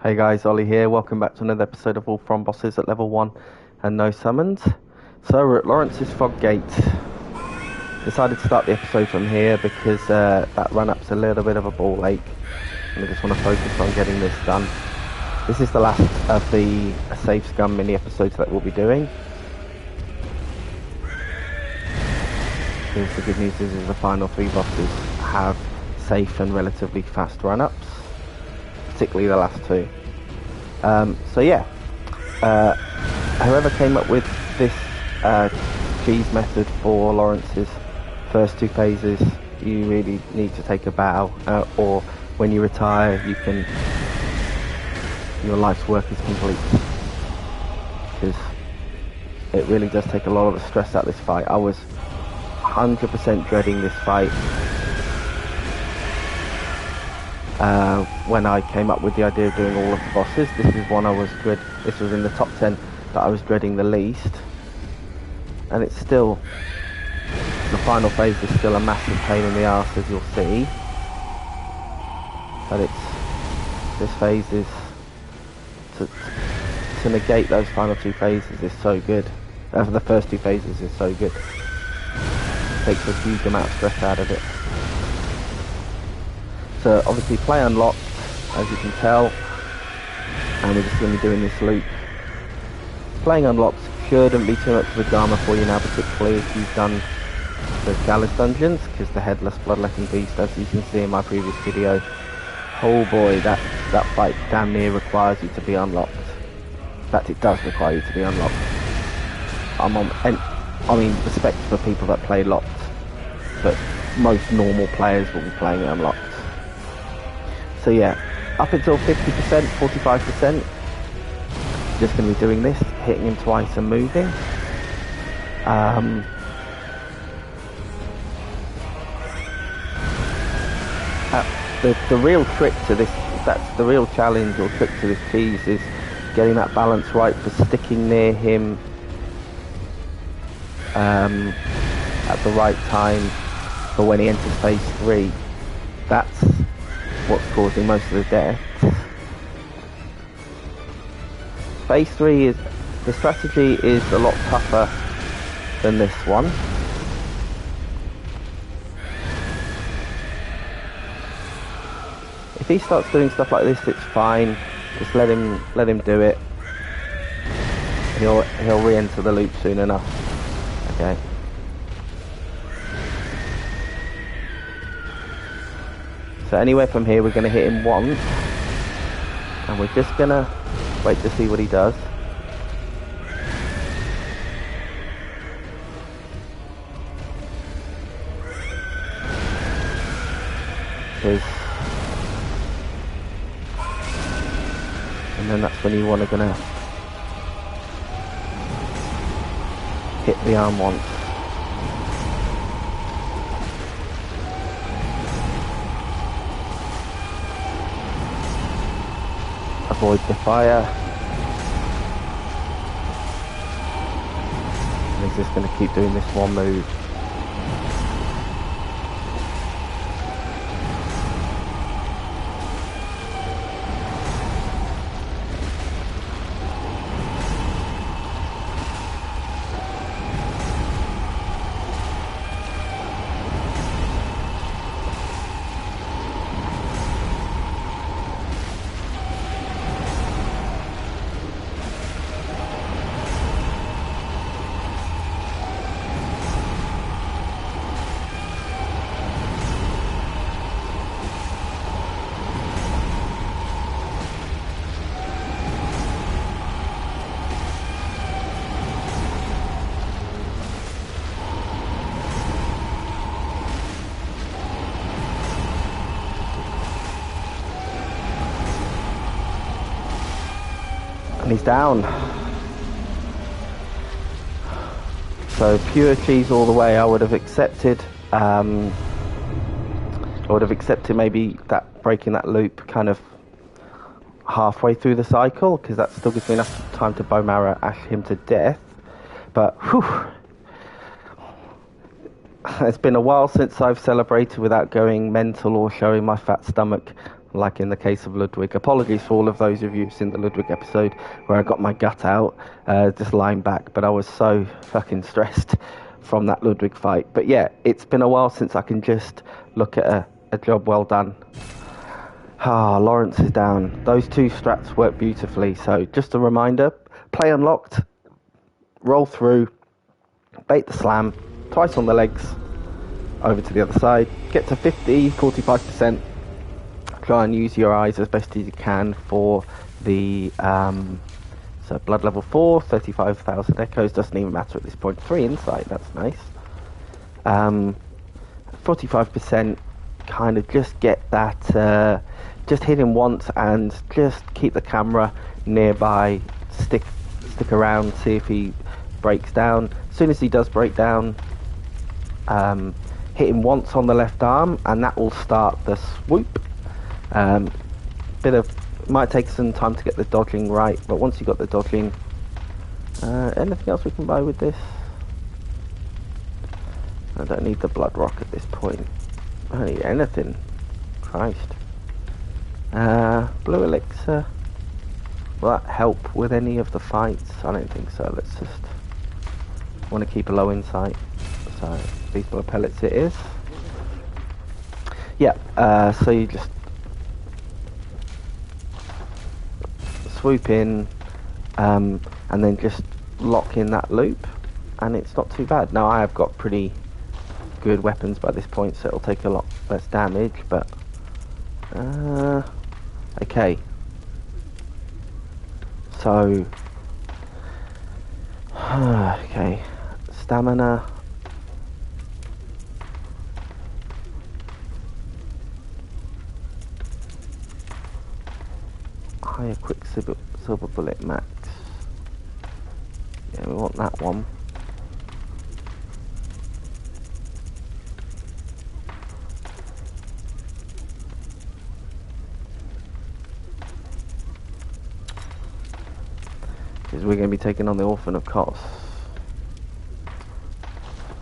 Hey guys, Ollie here. Welcome back to another episode of All From Bosses at level 1 and no summons. So we're at Lawrence's Fog Gate. Decided to start the episode from here because that run-up's a little bit of a ball ache. And I just want to focus on getting this done. This is the last of the Save Scum mini episodes that we'll be doing. The good news is the final 3 bosses have safe and relatively fast run-ups. Particularly the last 2. Whoever came up with this cheese method for Lawrence's first 2 phases, you really need to take a bow, or when you retire, your life's work is complete. Because it really does take a lot of the stress out of this fight. I was 100% dreading this fight. When I came up with the idea of doing all of the bosses, this was in the top 10 that I was dreading the least, and it's still, the final phase is still a massive pain in the arse, as you'll see, but this phase is, to negate those final 2 phases is so good, the first 2 phases is so good, it takes a huge amount of stress out of it. So obviously play unlocked, as you can tell, and we're just going to be doing this loop. Playing unlocked shouldn't be too much of a drama for you now, particularly if you've done the Chalice dungeons, because the Headless Bloodletting Beast, as you can see in my previous video, oh boy, that fight damn near requires you to be unlocked. In fact, it does require you to be unlocked. Respect for people that play locked, but most normal players will be playing it unlocked. So yeah, up until 50%, 45%, just going to be doing this, hitting him twice and moving. The real trick to this, that's the real challenge or trick to this cheese, is getting that balance right for sticking near him at the right time for when he enters phase 3. That's what's causing most of the deaths. Phase 3 is, the strategy is a lot tougher than this one. If he starts doing stuff like this, it's fine. Just let him do it. He'll re-enter the loop soon enough. Okay. So anywhere from here, we're going to hit him once, and we're just going to wait to see what he does. And then that's when you want to hit the arm once. Avoid the fire. And he's just going to keep doing this one move. And he's down. So pure cheese all the way. I would have accepted. Maybe that breaking that loop kind of halfway through the cycle, because that still gives me enough time to bone marrow ash him to death. But whew, it's been a while since I've celebrated without going mental or showing my fat stomach like in the case of Ludwig. Apologies for all of those of you who've seen the Ludwig episode where I got my gut out, just lying back, but I was so fucking stressed from that Ludwig fight. But yeah, it's been a while since I can just look at a job well done. Ah, Lawrence is down. Those two strats work beautifully. So just a reminder, play unlocked, roll through, bait the slam, twice on the legs, over to the other side, get to 50, 45%, try and use your eyes as best as you can for the, so blood level 4, 35,000 echoes, doesn't even matter at this point, 3 insight, that's nice. 45%, kind of just get that, just hit him once and just keep the camera nearby, stick around, see if he breaks down. As soon as he does break down, hit him once on the left arm and that will start the swoop. Might take some time to get the dodging right, but once you've got the dodging, anything else we can buy with this? I don't need the blood rock at this point. I don't need anything. Christ. Blue elixir. Will that help with any of the fights? I don't think so. Let's just want to keep a low insight. So these blood pellets it is. Yeah. So you just swoop in, and then just lock in that loop, and it's not too bad. Now I have got pretty good weapons by this point, so it'll take a lot less damage, but okay. So okay, stamina. Higher quicksilver bullet max. Yeah, we want that one. Because we're going to be taking on the Orphan of Kos.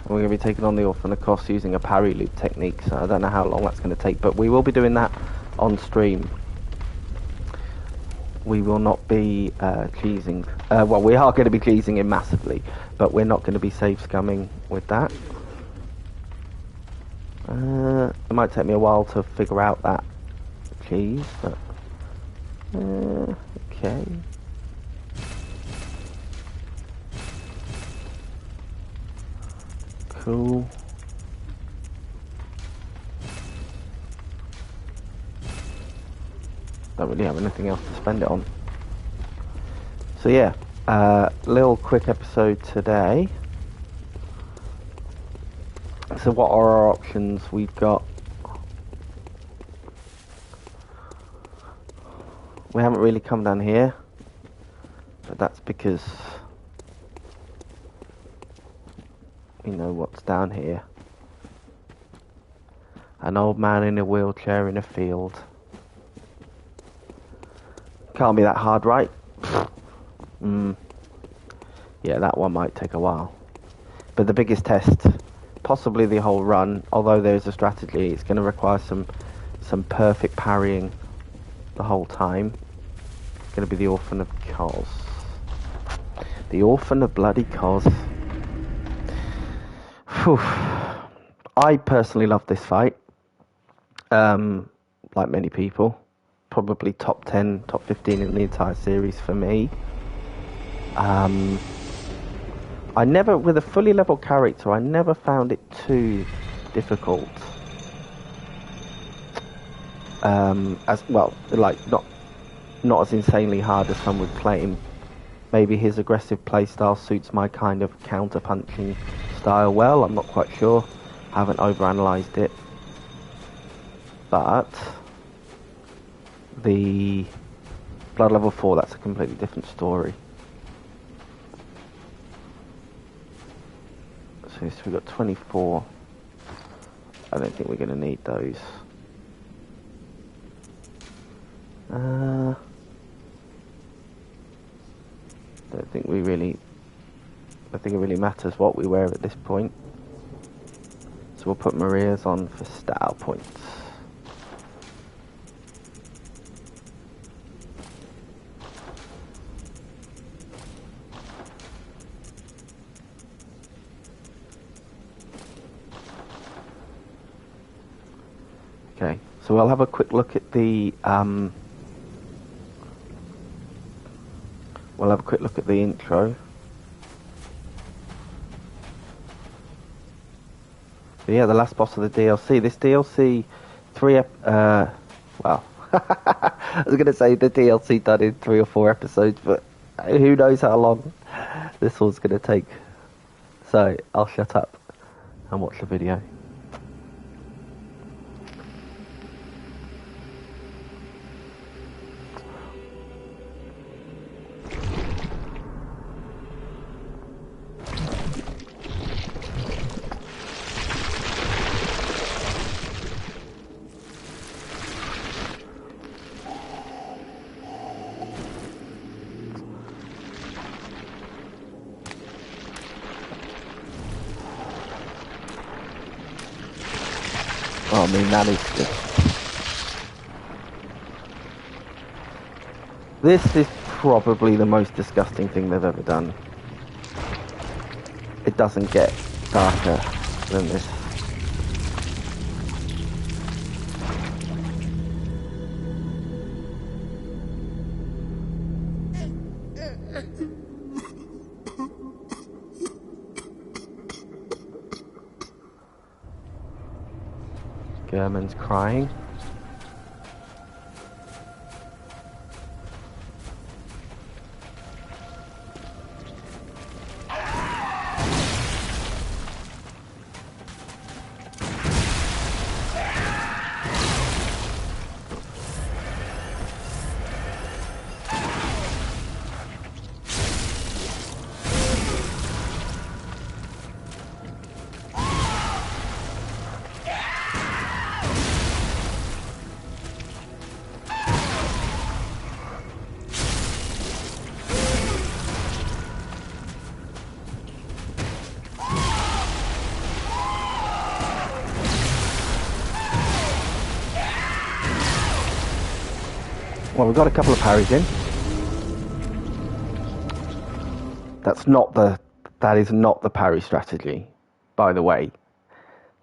We're going to be taking on the Orphan of Kos using a parry loop technique, so I don't know how long that's going to take, but we will be doing that on stream. We will not be cheesing. Well, we are going to be cheesing him massively, but we're not going to be safe scumming with that. It might take me a while to figure out that cheese, but okay. Cool. Don't really have anything else to spend it on. So yeah, little quick episode today. So what are our options? We've got... We haven't really come down here, but that's because we know what's down here. An old man in a wheelchair in a field. Can't be that hard, right? Yeah, that one might take a while. But the biggest test, possibly the whole run, although there's a strategy, it's going to require some perfect parrying the whole time. It's going to be the Orphan of Kos. The Orphan of bloody Kos. Whew. I personally love this fight. Like many people. Probably top 10, top 15 in the entire series for me. I never, with a fully level character, I never found it too difficult. As well, like not as insanely hard as some would claim. Maybe his aggressive playstyle suits my kind of counter-punching style well. I'm not quite sure. I haven't overanalyzed it. But the blood level 4, that's a completely different story. So we've got 24. I don't think we're going to need those. Don't think we really... I think it really matters what we wear at this point. So we'll put Maria's on for style points. So we'll have a quick look at the intro. So yeah, the last boss of the DLC. This DLC, well, I was going to say the DLC done in 3 or 4 episodes, but who knows how long this one's going to take. So I'll shut up and watch the video. Oh, I mean, that is just... This is probably the most disgusting thing they've ever done. It doesn't get darker than this. German's crying. Well, we've got a couple of parries in. That is not the parry strategy, by the way.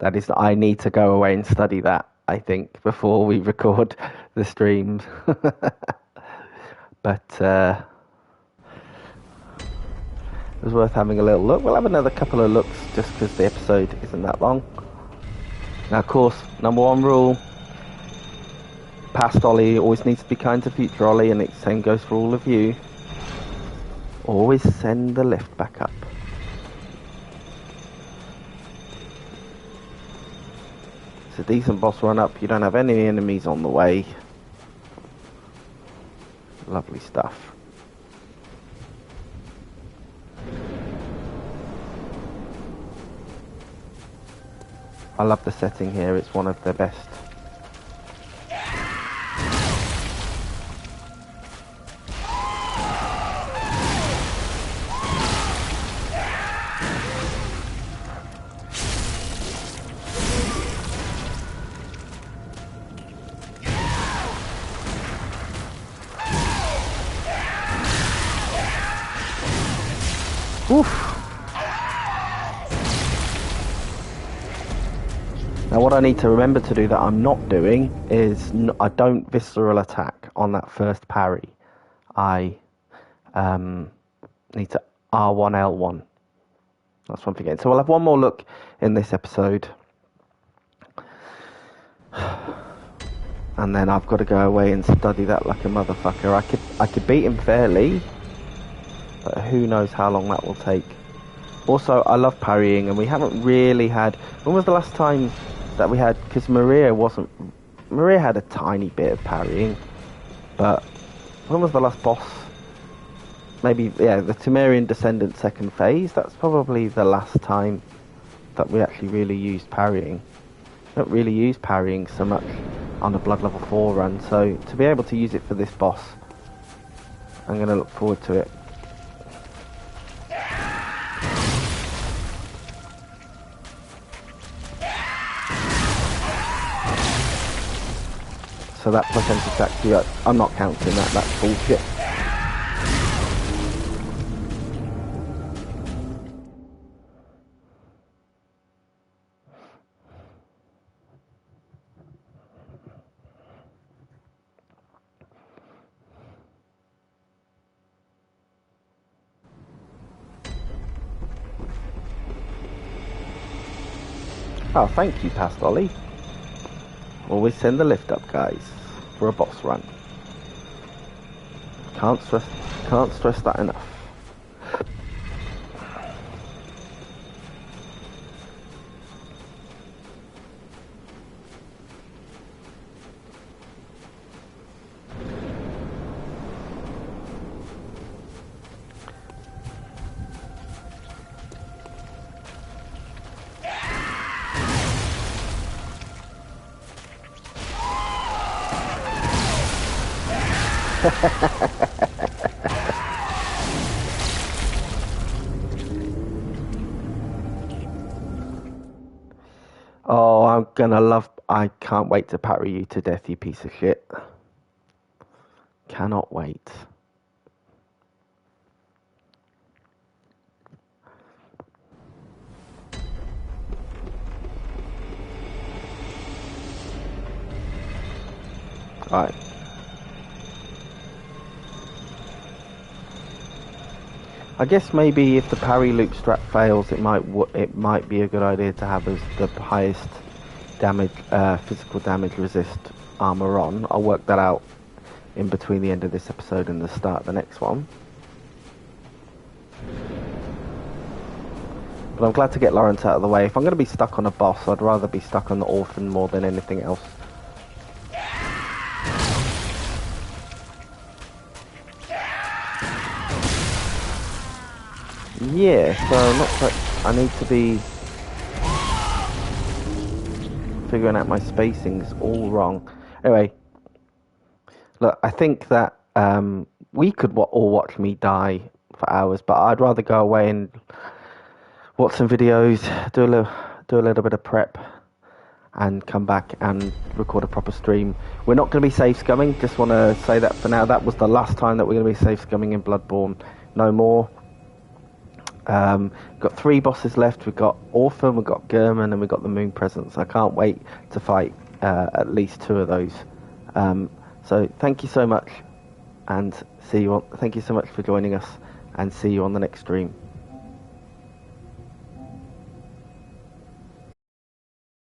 I need to go away and study that, I think, before we record the streams. But it was worth having a little look. We'll have another couple of looks just because the episode isn't that long. Now, of course, number 1 rule, past Ollie always needs to be kind to future Ollie, and the same goes for all of you. Always send the lift back up. It's a decent boss run up, you don't have any enemies on the way. Lovely stuff. I love the setting here, it's one of the best. Oof. Now what I need to remember to do that I'm not doing is I don't visceral attack on that first parry. I need to R1 L1. That's one thing. So we'll have one more look in this episode. And then I've got to go away and study that like a motherfucker. I could beat him fairly, but who knows how long that will take. Also, I love parrying, and we haven't really had... When was the last time that we had... Because Maria had a tiny bit of parrying, but when was the last boss? Maybe, yeah, the Temerian Descendant second phase. That's probably the last time that we actually really used parrying. We don't really use parrying so much on the Blood Level 4 run, so to be able to use it for this boss, I'm going to look forward to it. So that percentage actually, I'm not counting that, that's bullshit. Oh, thank you, Past Ollie. Always send the lift up, guys, for a boss run. Can't stress that enough. Oh, I'm gonna love... I can't wait to parry you to death, you piece of shit. Cannot wait. Right. I guess maybe if the parry loop strat fails, it might be a good idea to have as the highest damage, physical damage resist armor on. I'll work that out in between the end of this episode and the start of the next one. But I'm glad to get Lawrence out of the way. If I'm going to be stuck on a boss, I'd rather be stuck on the orphan more than anything else. Yeah, so not quite, I need to be figuring out my spacings all wrong. Anyway, look, I think that we could all watch me die for hours, but I'd rather go away and watch some videos, do a little bit of prep, and come back and record a proper stream. We're not going to be safe scumming. Just want to say that for now. That was the last time that we're going to be safe scumming in Bloodborne. No more. Got 3 bosses left. We've got Orphan, we've got German, and we've got the Moon Presence. I can't wait to fight at least 2 of those. So thank you so much, and see you on. Thank you so much for joining us, and see you on the next stream.